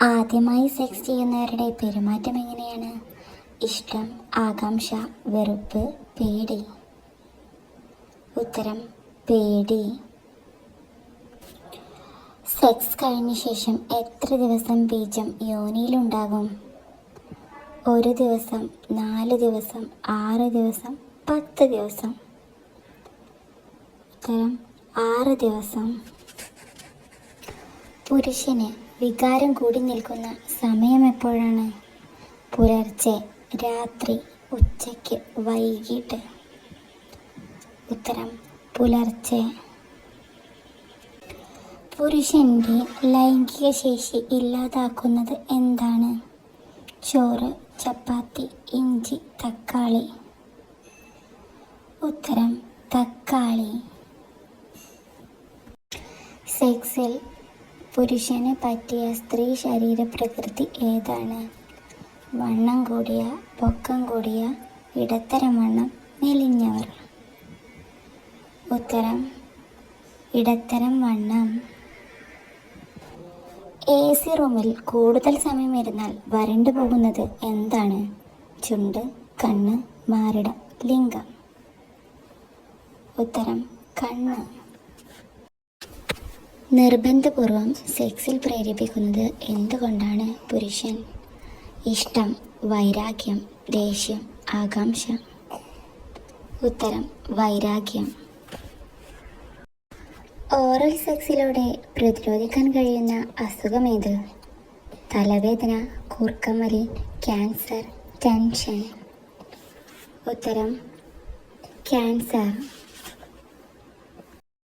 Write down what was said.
ആദ്യമായി സെക്സ് ചെയ്യുന്നവരുടെ പെരുമാറ്റം എങ്ങനെയാണ്? ഇഷ്ടം, ആകാംക്ഷ, വെറുപ്പ്, പേടി. ഉത്തരം പേടി. സെക്സ് കഴിഞ്ഞ ശേഷം എത്ര ദിവസം ബീജം യോനിയിലുണ്ടാകും? 1 ദിവസം, 4 ദിവസം, 6 ദിവസം, 10 ദിവസം. ഉത്തരം 6 ദിവസം. പുരുഷന് വികാരം കൂടി നിൽക്കുന്ന സമയം എപ്പോഴാണ്? പുലർച്ചെ, രാത്രി, ഉച്ചയ്ക്ക്, വൈകിട്ട്. ഉത്തരം പുലർച്ചെ. പുരുഷൻ്റെ ലൈംഗിക ശേഷി ഇല്ലാതാക്കുന്നത് എന്താണ്? ചോറ്, ചപ്പാത്തി, ഇഞ്ചി, തക്കാളി. ഉത്തരം തക്കാളി. സെക്സിൽ പുരുഷന് പറ്റിയ സ്ത്രീ ശരീരപ്രകൃതി ഏതാണ്? വണ്ണം കൂടിയ, പൊക്കം കൂടിയ, ഇടത്തരം വണ്ണം, മെലിഞ്ഞവർ. ഉത്തരം ഇടത്തരം വണ്ണം. AC റൂമിൽ കൂടുതൽ സമയം ഇരുന്നാൽ വരണ്ടു പോകുന്നത് എന്താണ്? ചുണ്ട്, കണ്ണ്, മാറിടം, ലിംഗം. ഉത്തരം കണ്ണ്. നിർബന്ധപൂർവം സെക്സിൽ പ്രേരിപ്പിക്കുന്നത് എന്തുകൊണ്ടാണ് പുരുഷൻ? ഇഷ്ടം, വൈരാഗ്യം, ദേഷ്യം, ആകാംക്ഷ. ഉത്തരം വൈരാഗ്യം. ഓറൽ സെക്സിലൂടെ പ്രതിരോധിക്കാൻ കഴിയുന്ന അസുഖമേത്? തലവേദന, കൂർക്കംവലി, ക്യാൻസർ, ടെൻഷൻ. ഉത്തരം ക്യാൻസർ.